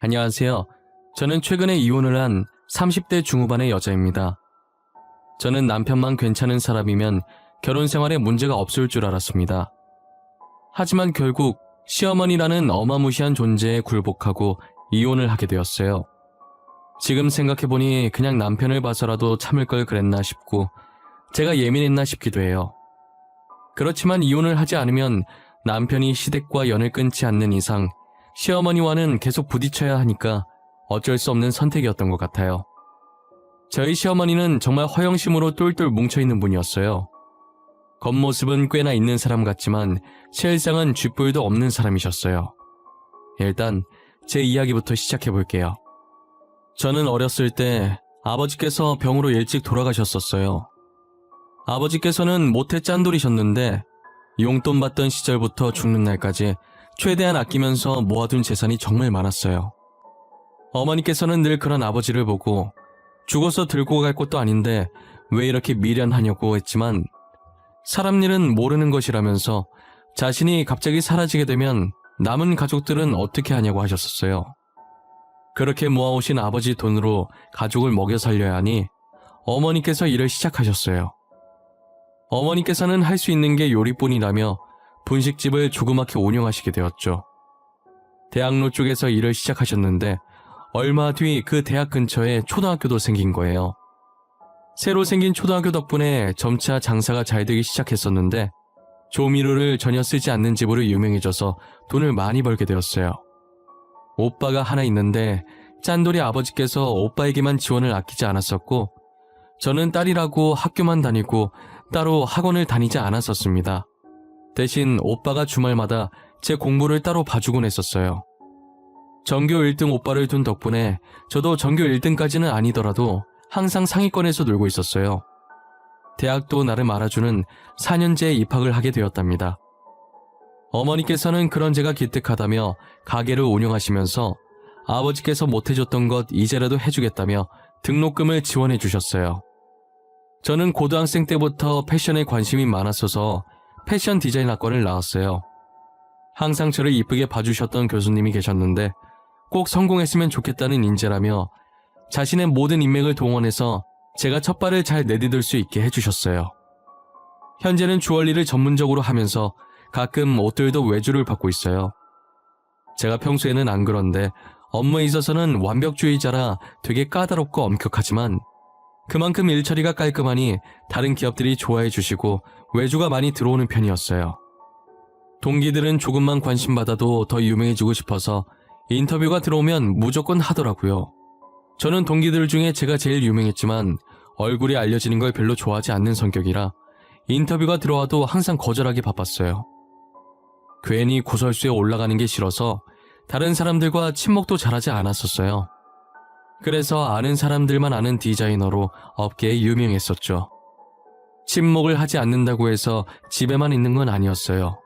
안녕하세요. 저는 최근에 이혼을 한 30대 중후반의 여자입니다. 저는 남편만 괜찮은 사람이면 결혼 생활에 문제가 없을 줄 알았습니다. 하지만 결국 시어머니라는 어마무시한 존재에 굴복하고 이혼을 하게 되었어요. 지금 생각해보니 그냥 남편을 봐서라도 참을 걸 그랬나 싶고 제가 예민했나 싶기도 해요. 그렇지만 이혼을 하지 않으면 남편이 시댁과 연을 끊지 않는 이상 시어머니와는 계속 부딪혀야 하니까 어쩔 수 없는 선택이었던 것 같아요. 저희 시어머니는 정말 허영심으로 똘똘 뭉쳐있는 분이었어요. 겉모습은 꽤나 있는 사람 같지만 실상은 쥐뿔도 없는 사람이셨어요. 일단 제 이야기부터 시작해볼게요. 저는 어렸을 때 아버지께서 병으로 일찍 돌아가셨었어요. 아버지께서는 모태 짠돌이셨는데 용돈 받던 시절부터 죽는 날까지 최대한 아끼면서 모아둔 재산이 정말 많았어요. 어머니께서는 늘 그런 아버지를 보고 죽어서 들고 갈 것도 아닌데 왜 이렇게 미련하냐고 했지만 사람 일은 모르는 것이라면서 자신이 갑자기 사라지게 되면 남은 가족들은 어떻게 하냐고 하셨었어요. 그렇게 모아오신 아버지 돈으로 가족을 먹여 살려야 하니 어머니께서 일을 시작하셨어요. 어머니께서는 할 수 있는 게 요리뿐이라며 분식집을 조그맣게 운영하시게 되었죠. 대학로 쪽에서 일을 시작하셨는데 얼마 뒤 그 대학 근처에 초등학교도 생긴 거예요. 새로 생긴 초등학교 덕분에 점차 장사가 잘 되기 시작했었는데 조미료를 전혀 쓰지 않는 집으로 유명해져서 돈을 많이 벌게 되었어요. 오빠가 하나 있는데 짠돌이 아버지께서 오빠에게만 지원을 아끼지 않았었고 저는 딸이라고 학교만 다니고 따로 학원을 다니지 않았었습니다. 대신 오빠가 주말마다 제 공부를 따로 봐주곤 했었어요. 전교 1등 오빠를 둔 덕분에 저도 전교 1등까지는 아니더라도 항상 상위권에서 놀고 있었어요. 대학도 나를 알아주는 4년제에 입학을 하게 되었답니다. 어머니께서는 그런 제가 기특하다며 가게를 운영하시면서 아버지께서 못해줬던 것 이제라도 해주겠다며 등록금을 지원해 주셨어요. 저는 고등학생 때부터 패션에 관심이 많았어서 패션 디자인 학과를 나왔어요. 항상 저를 이쁘게 봐주셨던 교수님이 계셨는데 꼭 성공했으면 좋겠다는 인재라며 자신의 모든 인맥을 동원해서 제가 첫 발을 잘 내디딜 수 있게 해주셨어요. 현재는 주얼리를 전문적으로 하면서 가끔 옷들도 외주를 받고 있어요. 제가 평소에는 안 그런데 업무에 있어서는 완벽주의자라 되게 까다롭고 엄격하지만 그만큼 일처리가 깔끔하니 다른 기업들이 좋아해 주시고 외주가 많이 들어오는 편이었어요. 동기들은 조금만 관심 받아도 더 유명해지고 싶어서 인터뷰가 들어오면 무조건 하더라고요. 저는 동기들 중에 제가 제일 유명했지만 얼굴이 알려지는 걸 별로 좋아하지 않는 성격이라 인터뷰가 들어와도 항상 거절하기 바빴어요. 괜히 구설수에 올라가는 게 싫어서 다른 사람들과 친목도 잘하지 않았었어요. 그래서 아는 사람들만 아는 디자이너로 업계에 유명했었죠. 친목을 하지 않는다고 해서 집에만 있는 건 아니었어요.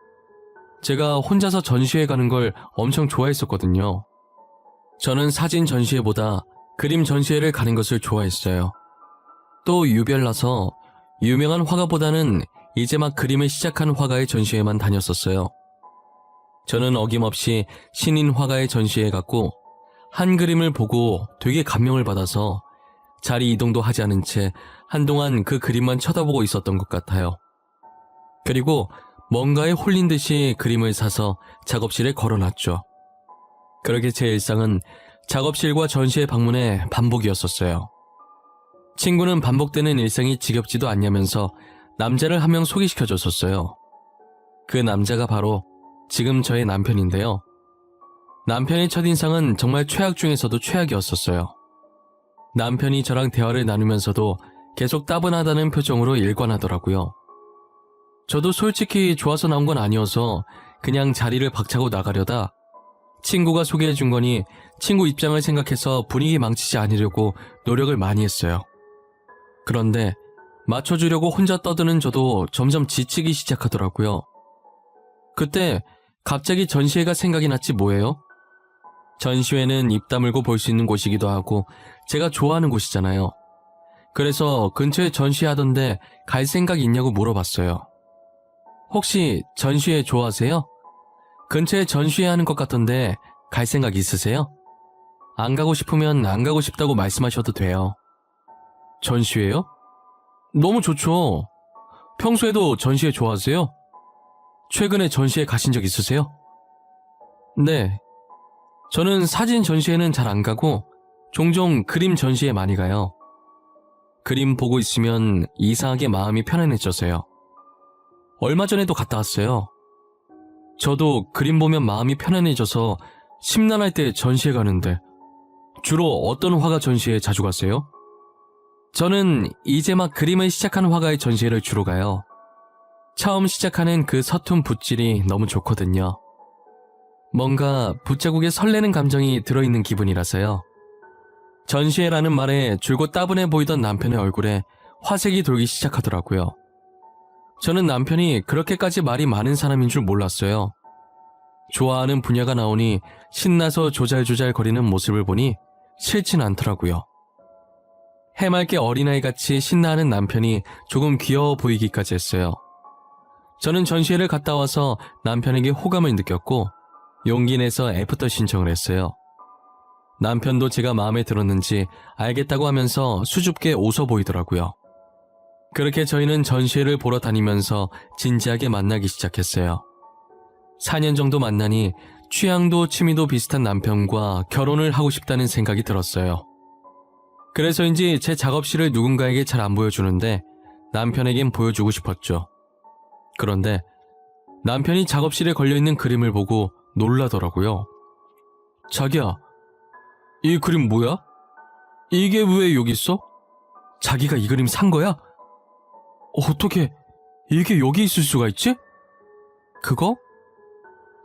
제가 혼자서 전시회 가는 걸 엄청 좋아했었거든요. 저는 사진 전시회보다 그림 전시회를 가는 것을 좋아했어요. 또 유별나서 유명한 화가보다는 이제 막 그림을 시작한 화가의 전시회만 다녔었어요. 저는 어김없이 신인 화가의 전시회에 갔고 한 그림을 보고 되게 감명을 받아서 자리 이동도 하지 않은 채 한동안 그 그림만 쳐다보고 있었던 것 같아요. 그리고 뭔가에 홀린 듯이 그림을 사서 작업실에 걸어놨죠. 그렇게 제 일상은 작업실과 전시회 방문의 반복이었었어요. 친구는 반복되는 일상이 지겹지도 않냐면서 남자를 한 명 소개시켜줬었어요. 그 남자가 바로 지금 저의 남편인데요. 남편의 첫인상은 정말 최악 중에서도 최악이었었어요. 남편이 저랑 대화를 나누면서도 계속 따분하다는 표정으로 일관하더라고요. 저도 솔직히 좋아서 나온 건 아니어서 그냥 자리를 박차고 나가려다 친구가 소개해준 거니 친구 입장을 생각해서 분위기 망치지 않으려고 노력을 많이 했어요. 그런데 맞춰주려고 혼자 떠드는 저도 점점 지치기 시작하더라고요. 그때 갑자기 전시회가 생각이 났지 뭐예요? 전시회는 입 다물고 볼 수 있는 곳이기도 하고 제가 좋아하는 곳이잖아요. 그래서 근처에 전시하던데 갈 생각 있냐고 물어봤어요. 혹시 전시회 좋아하세요? 근처에 전시회 하는 것 같던데 갈 생각 있으세요? 안 가고 싶으면 안 가고 싶다고 말씀하셔도 돼요. 전시회요? 너무 좋죠. 평소에도 전시회 좋아하세요? 최근에 전시회 가신 적 있으세요? 네. 저는 사진 전시회는 잘 안 가고 종종 그림 전시회 많이 가요. 그림 보고 있으면 이상하게 마음이 편안해져서요. 얼마 전에도 갔다 왔어요. 저도 그림 보면 마음이 편안해져서 심란할 때 전시회 가는데 주로 어떤 화가 전시회에 자주 가세요? 저는 이제 막 그림을 시작한 화가의 전시회를 주로 가요. 처음 시작하는 그 서툰 붓질이 너무 좋거든요. 뭔가 붓자국에 설레는 감정이 들어있는 기분이라서요. 전시회라는 말에 줄곧 따분해 보이던 남편의 얼굴에 화색이 돌기 시작하더라고요. 저는 남편이 그렇게까지 말이 많은 사람인 줄 몰랐어요. 좋아하는 분야가 나오니 신나서 조잘조잘 거리는 모습을 보니 싫진 않더라고요. 해맑게 어린아이같이 신나하는 남편이 조금 귀여워 보이기까지 했어요. 저는 전시회를 갔다 와서 남편에게 호감을 느꼈고 용기 내서 애프터 신청을 했어요. 남편도 제가 마음에 들었는지 알겠다고 하면서 수줍게 웃어 보이더라고요. 그렇게 저희는 전시회를 보러 다니면서 진지하게 만나기 시작했어요. 4년 정도 만나니 취향도 취미도 비슷한 남편과 결혼을 하고 싶다는 생각이 들었어요. 그래서인지 제 작업실을 누군가에게 잘 안 보여주는데 남편에겐 보여주고 싶었죠. 그런데 남편이 작업실에 걸려있는 그림을 보고 놀라더라고요. 자기야, 이 그림 뭐야? 이게 왜 여기 있어? 자기가 이 그림 산 거야? 어떻게 이게 여기 있을 수가 있지? 그거?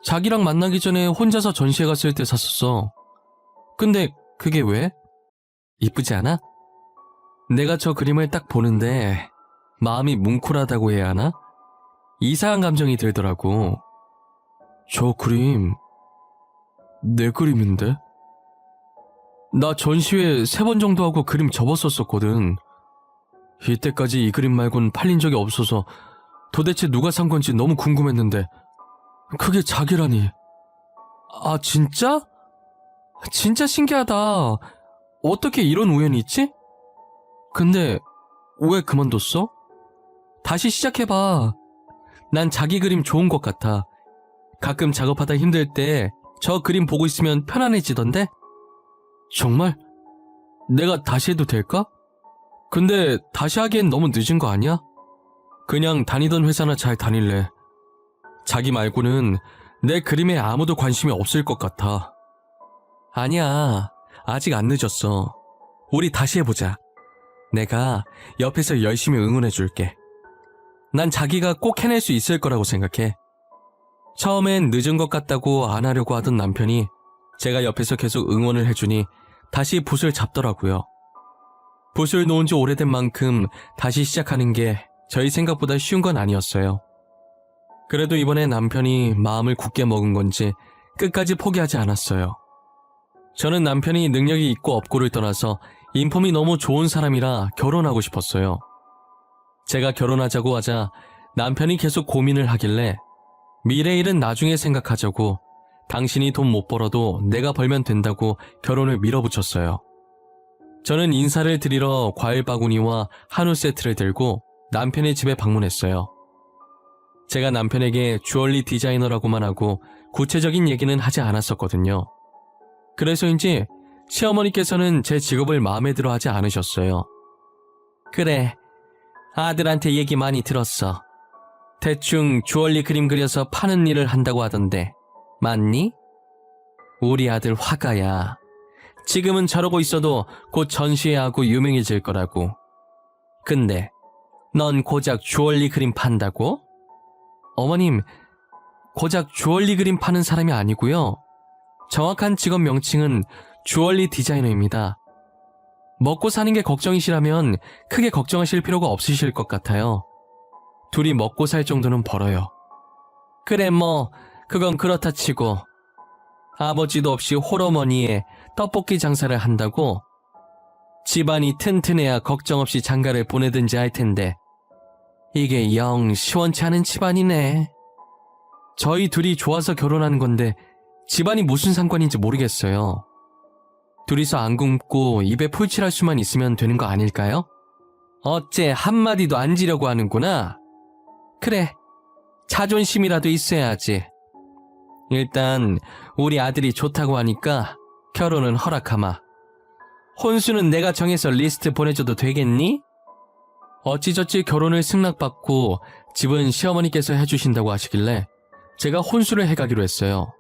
자기랑 만나기 전에 혼자서 전시회 갔을 때 샀었어. 근데 그게 왜? 이쁘지 않아? 내가 저 그림을 딱 보는데 마음이 뭉클하다고 해야 하나? 이상한 감정이 들더라고. 저 그림 내 그림인데? 나 전시회 3번 정도 하고 그림 접었었거든. 이때까지 이 그림 말곤 팔린 적이 없어서 도대체 누가 산 건지 너무 궁금했는데 그게 자기라니. 아, 진짜? 진짜 신기하다. 어떻게 이런 우연이 있지? 근데 왜 그만뒀어? 다시 시작해봐. 난 자기 그림 좋은 것 같아. 가끔 작업하다 힘들 때 저 그림 보고 있으면 편안해지던데? 정말? 내가 다시 해도 될까? 근데 다시 하기엔 너무 늦은 거 아니야? 그냥 다니던 회사나 잘 다닐래. 자기 말고는 내 그림에 아무도 관심이 없을 것 같아. 아니야, 아직 안 늦었어. 우리 다시 해보자. 내가 옆에서 열심히 응원해줄게. 난 자기가 꼭 해낼 수 있을 거라고 생각해. 처음엔 늦은 것 같다고 안 하려고 하던 남편이 제가 옆에서 계속 응원을 해주니 다시 붓을 잡더라고요. 붓을 놓은 지 오래된 만큼 다시 시작하는 게 저희 생각보다 쉬운 건 아니었어요. 그래도 이번에 남편이 마음을 굳게 먹은 건지 끝까지 포기하지 않았어요. 저는 남편이 능력이 있고 없고를 떠나서 인품이 너무 좋은 사람이라 결혼하고 싶었어요. 제가 결혼하자고 하자 남편이 계속 고민을 하길래 미래 일은 나중에 생각하자고 당신이 돈 못 벌어도 내가 벌면 된다고 결혼을 밀어붙였어요. 저는 인사를 드리러 과일 바구니와 한우 세트를 들고 남편의 집에 방문했어요. 제가 남편에게 주얼리 디자이너라고만 하고 구체적인 얘기는 하지 않았었거든요. 그래서인지 시어머니께서는 제 직업을 마음에 들어 하지 않으셨어요. 그래, 아들한테 얘기 많이 들었어. 대충 주얼리 그림 그려서 파는 일을 한다고 하던데 맞니? 우리 아들 화가야. 지금은 저러고 있어도 곧 전시회하고 유명해질 거라고. 근데 넌 고작 주얼리 그림 판다고? 어머님, 고작 주얼리 그림 파는 사람이 아니고요. 정확한 직업 명칭은 주얼리 디자이너입니다. 먹고 사는 게 걱정이시라면 크게 걱정하실 필요가 없으실 것 같아요. 둘이 먹고 살 정도는 벌어요. 그래 그건 그렇다 치고 아버지도 없이 홀어머니에 떡볶이 장사를 한다고? 집안이 튼튼해야 걱정 없이 장가를 보내든지 할 텐데 이게 영 시원치 않은 집안이네. 저희 둘이 좋아서 결혼한 건데 집안이 무슨 상관인지 모르겠어요. 둘이서 안 굶고 입에 풀칠할 수만 있으면 되는 거 아닐까요? 어째 한마디도 안 지려고 하는구나. 그래, 자존심이라도 있어야지. 일단 우리 아들이 좋다고 하니까 결혼은 허락하마. 혼수는 내가 정해서 리스트 보내줘도 되겠니? 어찌저찌 결혼을 승낙받고 집은 시어머니께서 해주신다고 하시길래 제가 혼수를 해가기로 했어요.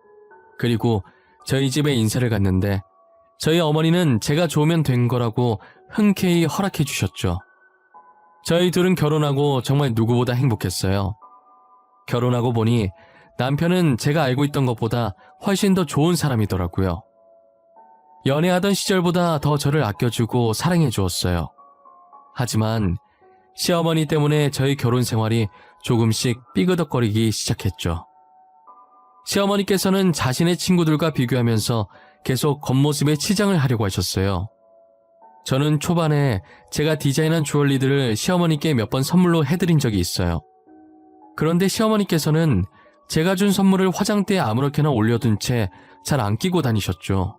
그리고 저희 집에 인사를 갔는데 저희 어머니는 제가 좋으면 된 거라고 흔쾌히 허락해 주셨죠. 저희 둘은 결혼하고 정말 누구보다 행복했어요. 결혼하고 보니 남편은 제가 알고 있던 것보다 훨씬 더 좋은 사람이더라고요. 연애하던 시절보다 더 저를 아껴주고 사랑해 주었어요. 하지만 시어머니 때문에 저희 결혼 생활이 조금씩 삐그덕거리기 시작했죠. 시어머니께서는 자신의 친구들과 비교하면서 계속 겉모습에 치장을 하려고 하셨어요. 저는 초반에 제가 디자인한 주얼리들을 시어머니께 몇 번 선물로 해드린 적이 있어요. 그런데 시어머니께서는 제가 준 선물을 화장대에 아무렇게나 올려둔 채 잘 안 끼고 다니셨죠.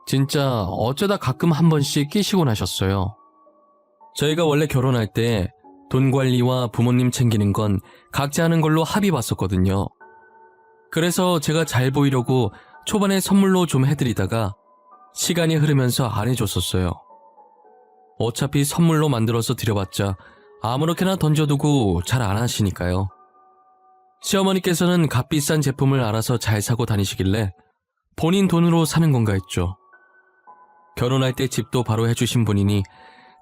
진짜 어쩌다 가끔 한 번씩 끼시곤 하셨어요. 저희가 원래 결혼할 때 돈 관리와 부모님 챙기는 건 각자 하는 걸로 합의 봤었거든요. 그래서 제가 잘 보이려고 초반에 선물로 좀 해드리다가 시간이 흐르면서 안 해줬었어요. 어차피 선물로 만들어서 드려봤자 아무렇게나 던져두고 잘 안 하시니까요. 시어머니께서는 값비싼 제품을 알아서 잘 사고 다니시길래 본인 돈으로 사는 건가 했죠. 결혼할 때 집도 바로 해주신 분이니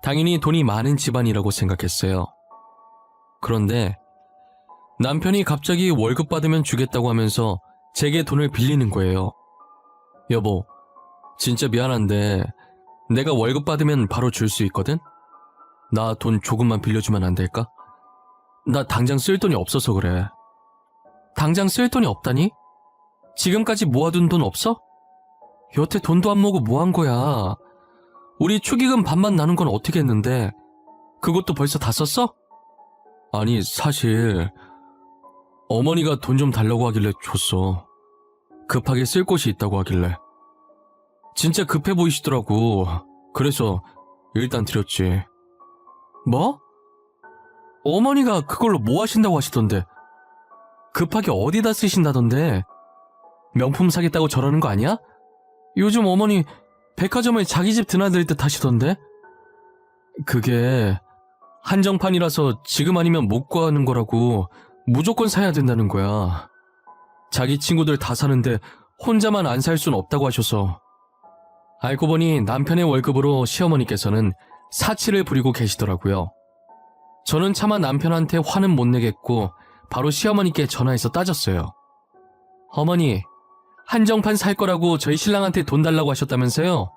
당연히 돈이 많은 집안이라고 생각했어요. 그런데 남편이 갑자기 월급 받으면 주겠다고 하면서 제게 돈을 빌리는 거예요. 여보, 진짜 미안한데 내가 월급 받으면 바로 줄 수 있거든? 나 돈 조금만 빌려주면 안 될까? 나 당장 쓸 돈이 없어서 그래. 당장 쓸 돈이 없다니? 지금까지 모아둔 돈 없어? 여태 돈도 안 모으고 뭐 한 거야? 우리 축의금 반만 나는 건 어떻게 했는데 그것도 벌써 다 썼어? 아니 사실 어머니가 돈 좀 달라고 하길래 줬어. 급하게 쓸 곳이 있다고 하길래. 진짜 급해 보이시더라고. 그래서 일단 드렸지. 뭐? 어머니가 그걸로 뭐 하신다고 하시던데. 급하게 어디다 쓰신다던데. 명품 사겠다고 저러는 거 아니야? 요즘 어머니 백화점을 자기 집 드나들 듯 하시던데. 그게 한정판이라서 지금 아니면 못 구하는 거라고 무조건 사야 된다는 거야. 자기 친구들 다 사는데 혼자만 안 살 순 없다고 하셔서. 알고 보니 남편의 월급으로 시어머니께서는 사치를 부리고 계시더라고요. 저는 차마 남편한테 화는 못 내겠고 바로 시어머니께 전화해서 따졌어요. 어머니, 한정판 살 거라고 저희 신랑한테 돈 달라고 하셨다면서요?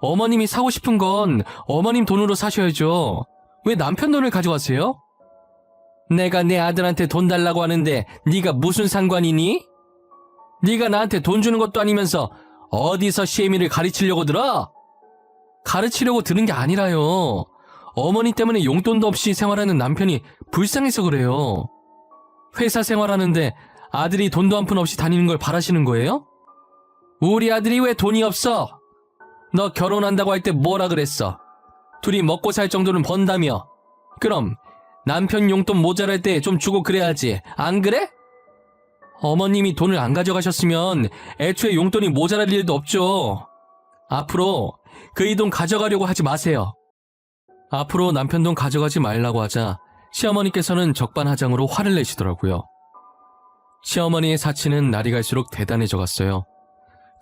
어머님이 사고 싶은 건 어머님 돈으로 사셔야죠. 왜 남편 돈을 가져가세요? 내가 내 아들한테 돈 달라고 하는데 네가 무슨 상관이니? 네가 나한테 돈 주는 것도 아니면서 어디서 시애미를 가르치려고 들어? 가르치려고 드는 게 아니라요. 어머니 때문에 용돈도 없이 생활하는 남편이 불쌍해서 그래요. 회사 생활하는데 아들이 돈도 한 푼 없이 다니는 걸 바라시는 거예요? 우리 아들이 왜 돈이 없어? 너 결혼한다고 할 때 뭐라 그랬어? 둘이 먹고 살 정도는 번다며. 그럼 남편 용돈 모자랄 때 좀 주고 그래야지. 안 그래? 어머님이 돈을 안 가져가셨으면 애초에 용돈이 모자랄 일도 없죠. 앞으로 그이 돈 가져가려고 하지 마세요. 앞으로 남편 돈 가져가지 말라고 하자 시어머니께서는 적반하장으로 화를 내시더라고요. 시어머니의 사치는 날이 갈수록 대단해져 갔어요.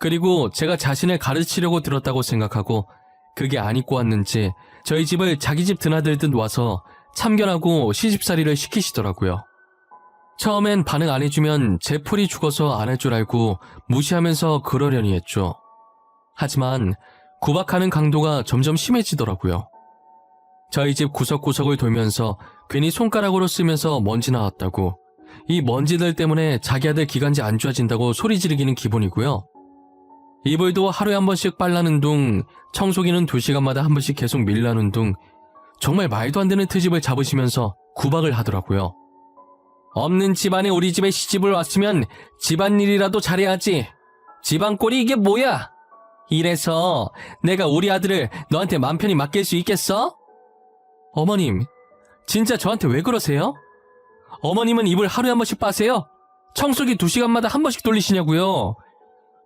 그리고 제가 자신을 가르치려고 들었다고 생각하고 그게 안 입고 왔는지 저희 집을 자기 집 드나들듯 와서 참견하고 시집살이를 시키시더라고요. 처음엔 반응 안 해주면 제 풀이 죽어서 안 할 줄 알고 무시하면서 그러려니 했죠. 하지만 구박하는 강도가 점점 심해지더라고요. 저희 집 구석구석을 돌면서 괜히 손가락으로 쓰면서 먼지 나왔다고, 이 먼지들 때문에 자기 아들 기관지 안 좋아진다고 소리 지르기는 기본이고요. 이불도 하루에 한 번씩 빨라는 둥, 청소기는 2시간마다 한 번씩 계속 밀라는 둥, 정말 말도 안 되는 트집을 잡으시면서 구박을 하더라고요. 없는 집안에 우리 집에 시집을 왔으면 집안일이라도 잘해야지. 집안꼴이 이게 뭐야? 이래서 내가 우리 아들을 너한테 맘 편히 맡길 수 있겠어? 어머님, 진짜 저한테 왜 그러세요? 어머님은 입을 하루에 한 번씩 빠세요? 청소기 2시간마다 한 번씩 돌리시냐고요?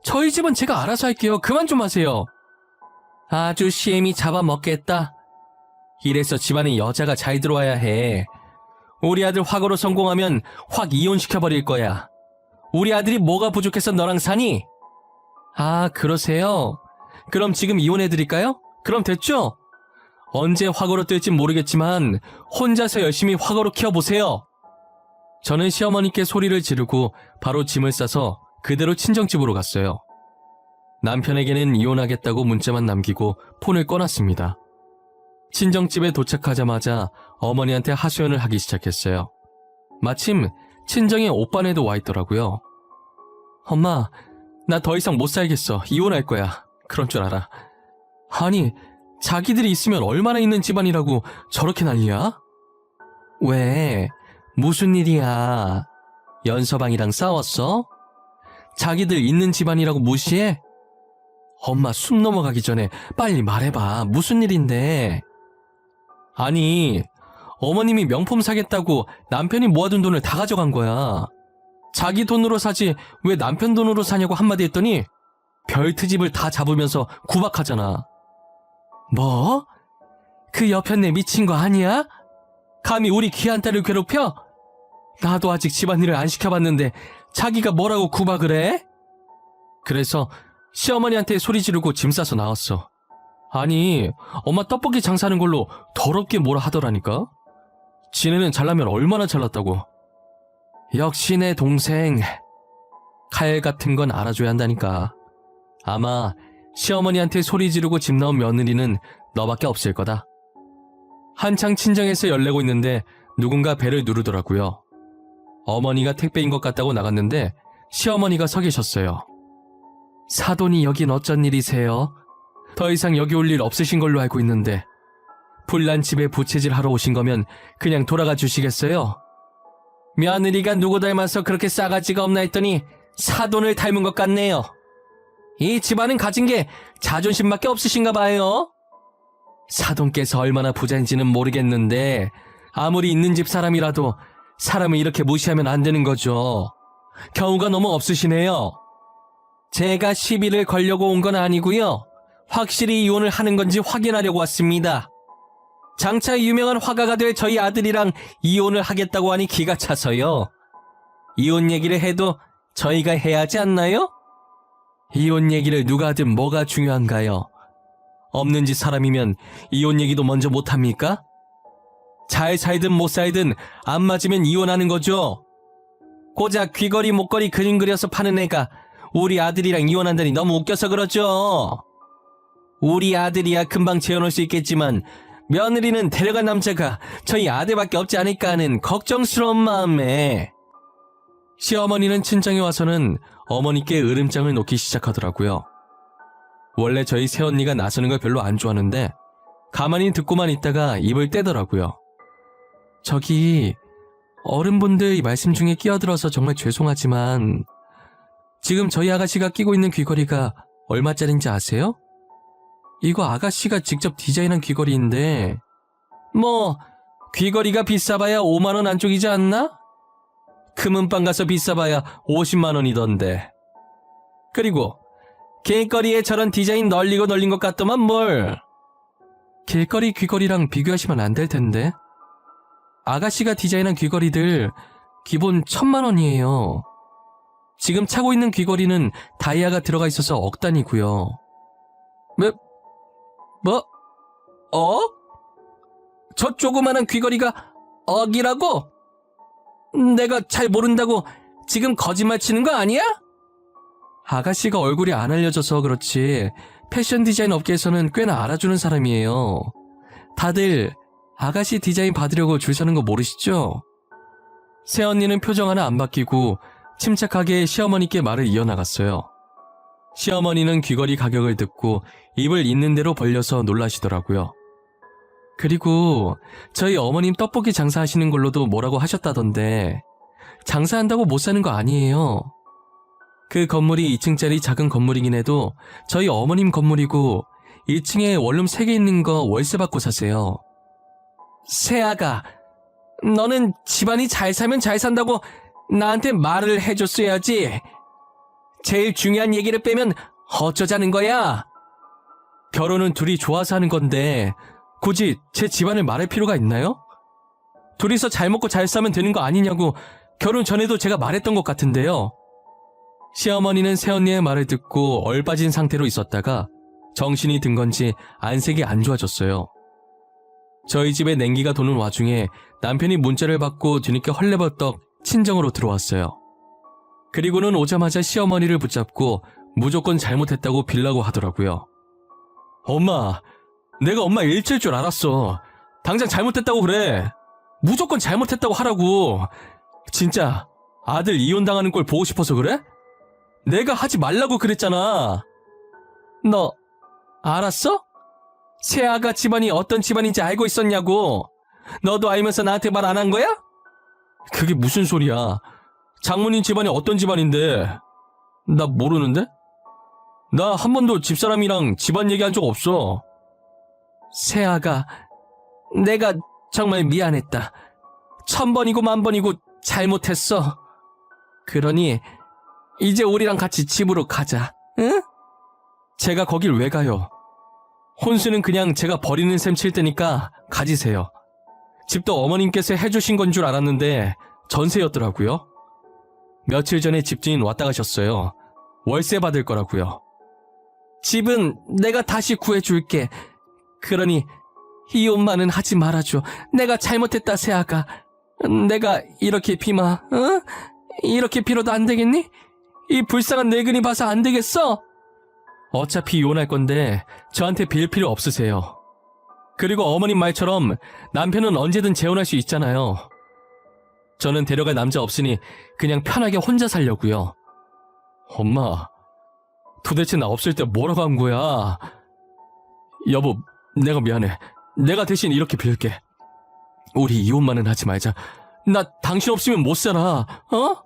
저희 집은 제가 알아서 할게요. 그만 좀 하세요. 아주 시엠이 잡아먹겠다. 이래서 집안에 여자가 잘 들어와야 해. 우리 아들 화거로 성공하면 확 이혼시켜버릴 거야. 우리 아들이 뭐가 부족해서 너랑 사니? 아, 그러세요? 그럼 지금 이혼해드릴까요? 그럼 됐죠? 언제 화거로 뜰진 모르겠지만 혼자서 열심히 화거로 키워보세요. 저는 시어머니께 소리를 지르고 바로 짐을 싸서 그대로 친정집으로 갔어요. 남편에게는 이혼하겠다고 문자만 남기고 폰을 꺼놨습니다. 친정집에 도착하자마자 어머니한테 하소연을 하기 시작했어요. 마침 친정에 오빠네도 와 있더라고요. 엄마, 나 더 이상 못 살겠어. 이혼할 거야. 그런 줄 알아. 아니, 자기들이 있으면 얼마나 있는 집안이라고 저렇게 난리야? 왜? 무슨 일이야? 연서방이랑 싸웠어? 자기들 있는 집안이라고 무시해? 엄마, 숨 넘어가기 전에 빨리 말해봐. 무슨 일인데? 아니, 어머님이 명품 사겠다고 남편이 모아둔 돈을 다 가져간 거야. 자기 돈으로 사지 왜 남편 돈으로 사냐고 한마디 했더니 별트집을 다 잡으면서 구박하잖아. 뭐? 그 여편네 미친 거 아니야? 감히 우리 귀한 딸을 괴롭혀? 나도 아직 집안일을 안 시켜봤는데 자기가 뭐라고 구박을 해? 그래서 시어머니한테 소리 지르고 짐 싸서 나왔어. 아니, 엄마 떡볶이 장사하는 걸로 더럽게 뭐라 하더라니까? 지네는 잘나면 얼마나 잘났다고. 역시 내 동생. 칼 같은 건 알아줘야 한다니까. 아마 시어머니한테 소리 지르고 집 나온 며느리는 너밖에 없을 거다. 한창 친정에서 열내고 있는데 누군가 배를 누르더라고요. 어머니가 택배인 것 같다고 나갔는데 시어머니가 서 계셨어요. 사돈이 여긴 어쩐 일이세요? 더 이상 여기 올 일 없으신 걸로 알고 있는데 불난 집에 부채질 하러 오신 거면 그냥 돌아가 주시겠어요? 며느리가 누구 닮아서 그렇게 싸가지가 없나 했더니 사돈을 닮은 것 같네요. 이 집안은 가진 게 자존심밖에 없으신가 봐요. 사돈께서 얼마나 부자인지는 모르겠는데 아무리 있는 집 사람이라도 사람을 이렇게 무시하면 안 되는 거죠. 경우가 너무 없으시네요. 제가 시비를 걸려고 온 건 아니고요. 확실히 이혼을 하는 건지 확인하려고 왔습니다. 장차 유명한 화가가 될 저희 아들이랑 이혼을 하겠다고 하니 기가 차서요. 이혼 얘기를 해도 저희가 해야 하지 않나요? 이혼 얘기를 누가 하든 뭐가 중요한가요? 없는 집 사람이면 이혼 얘기도 먼저 못합니까? 잘 살든 못 살든 안 맞으면 이혼하는 거죠. 고작 귀걸이 목걸이 그림 그려서 파는 애가 우리 아들이랑 이혼한다니 너무 웃겨서 그러죠. 우리 아들이야 금방 재혼할 수 있겠지만 며느리는 데려간 남자가 저희 아들밖에 없지 않을까 하는 걱정스러운 마음에. 시어머니는 친정에 와서는 어머니께 으름장을 놓기 시작하더라고요. 원래 저희 새언니가 나서는 걸 별로 안 좋아하는데 가만히 듣고만 있다가 입을 떼더라고요. 저기 어른분들 말씀 중에 끼어들어서 정말 죄송하지만 지금 저희 아가씨가 끼고 있는 귀걸이가 얼마짜린지 아세요? 이거 아가씨가 직접 디자인한 귀걸이인데 뭐 귀걸이가 비싸봐야 5만 원 안쪽이지 않나? 금은방 가서 비싸봐야 50만 원이던데. 그리고 길거리에 저런 디자인 널리고 널린 것 같더만 뭘. 길거리 귀걸이랑 비교하시면 안 될 텐데. 아가씨가 디자인한 귀걸이들 기본 1,000만 원이에요. 지금 차고 있는 귀걸이는 다이아가 들어가 있어서 억 단위고요. 뭐? 저 조그마한 귀걸이가 억이라고? 내가 잘 모른다고 지금 거짓말 치는 거 아니야? 아가씨가 얼굴이 안 알려져서 그렇지 패션 디자인 업계에서는 꽤나 알아주는 사람이에요. 다들 아가씨 디자인 받으려고 줄 서는 거 모르시죠? 새언니는 표정 하나 안 바뀌고 침착하게 시어머니께 말을 이어나갔어요. 시어머니는 귀걸이 가격을 듣고 입을 있는 대로 벌려서 놀라시더라고요. 그리고 저희 어머님 떡볶이 장사하시는 걸로도 뭐라고 하셨다던데 장사한다고 못 사는 거 아니에요. 그 건물이 2층짜리 작은 건물이긴 해도 저희 어머님 건물이고 1층에 원룸 3개 있는 거 월세 받고 사세요. 세아가, 너는 집안이 잘 살면 잘 산다고 나한테 말을 해줬어야지. 제일 중요한 얘기를 빼면 어쩌자는 거야? 결혼은 둘이 좋아서 하는 건데 굳이 제 집안을 말할 필요가 있나요? 둘이서 잘 먹고 잘 사면 되는 거 아니냐고 결혼 전에도 제가 말했던 것 같은데요. 시어머니는 새언니의 말을 듣고 얼빠진 상태로 있었다가 정신이 든 건지 안색이 안 좋아졌어요. 저희 집에 냉기가 도는 와중에 남편이 문자를 받고 뒤늦게 헐레벌떡 친정으로 들어왔어요. 그리고는 오자마자 시어머니를 붙잡고 무조건 잘못했다고 빌라고 하더라고요. 엄마, 내가 엄마 일칠 줄 알았어. 당장 잘못했다고 그래. 무조건 잘못했다고 하라고. 진짜 아들 이혼당하는 걸 보고 싶어서 그래? 내가 하지 말라고 그랬잖아. 너 알았어? 세아가 집안이 어떤 집안인지 알고 있었냐고. 너도 알면서 나한테 말 안 한 거야? 그게 무슨 소리야. 장모님 집안이 어떤 집안인데. 나 모르는데? 나 한 번도 집사람이랑 집안 얘기한 적 없어. 세아가, 내가 정말 미안했다. 1000번이고 10,000번이고 잘못했어. 그러니 이제 우리랑 같이 집으로 가자. 응? 제가 거길 왜 가요? 혼수는 그냥 제가 버리는 셈 칠 테니까 가지세요. 집도 어머님께서 해주신 건 줄 알았는데 전세였더라고요. 며칠 전에 집주인 왔다 가셨어요. 월세 받을 거라고요. 집은 내가 다시 구해줄게. 그러니 이혼만은 하지 말아줘. 내가 잘못했다, 세아가. 내가 이렇게 비마, 어? 이렇게 빌어도 안 되겠니? 이 불쌍한 늙은이 봐서 안 되겠어? 어차피 이혼할 건데 저한테 빌 필요 없으세요. 그리고 어머님 말처럼 남편은 언제든 재혼할 수 있잖아요. 저는 데려갈 남자 없으니 그냥 편하게 혼자 살려고요. 엄마, 도대체 나 없을 때 뭐라고 한 거야? 여보, 내가 미안해. 내가 대신 이렇게 빌게. 우리 이혼만은 하지 말자. 나 당신 없으면 못 살아. 어?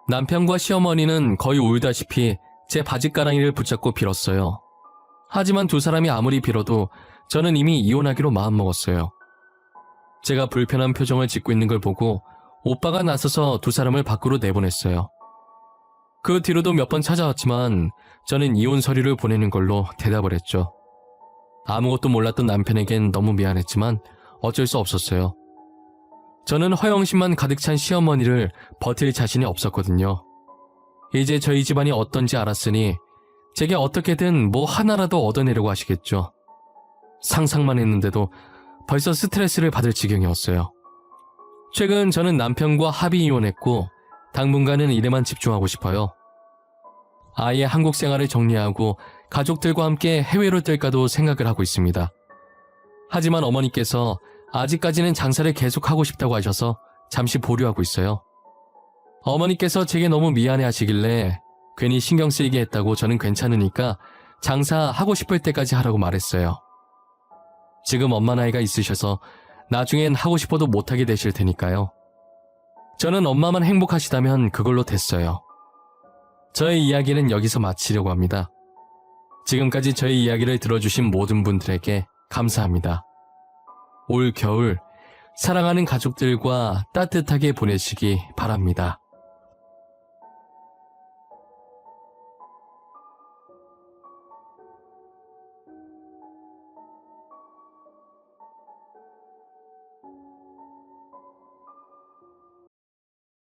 남편과 시어머니는 거의 울다시피 제 바짓가랑이를 붙잡고 빌었어요. 하지만 두 사람이 아무리 빌어도 저는 이미 이혼하기로 마음먹었어요. 제가 불편한 표정을 짓고 있는 걸 보고 오빠가 나서서 두 사람을 밖으로 내보냈어요. 그 뒤로도 몇 번 찾아왔지만 저는 이혼 서류를 보내는 걸로 대답을 했죠. 아무것도 몰랐던 남편에겐 너무 미안했지만 어쩔 수 없었어요. 저는 허영심만 가득 찬 시어머니를 버틸 자신이 없었거든요. 이제 저희 집안이 어떤지 알았으니 제게 어떻게든 뭐 하나라도 얻어내려고 하시겠죠. 상상만 했는데도 벌써 스트레스를 받을 지경이었어요. 최근 저는 남편과 합의 이혼했고 당분간은 일에만 집중하고 싶어요. 아예 한국 생활을 정리하고 가족들과 함께 해외로 뜰까도 생각을 하고 있습니다. 하지만 어머니께서 아직까지는 장사를 계속하고 싶다고 하셔서 잠시 보류하고 있어요. 어머니께서 제게 너무 미안해 하시길래 괜히 신경 쓰이게 했다고 저는 괜찮으니까 장사하고 싶을 때까지 하라고 말했어요. 지금 엄마 나이가 있으셔서 나중엔 하고 싶어도 못하게 되실 테니까요. 저는 엄마만 행복하시다면 그걸로 됐어요. 저의 이야기는 여기서 마치려고 합니다. 지금까지 저의 이야기를 들어주신 모든 분들에게 감사합니다. 올 겨울 사랑하는 가족들과 따뜻하게 보내시기 바랍니다.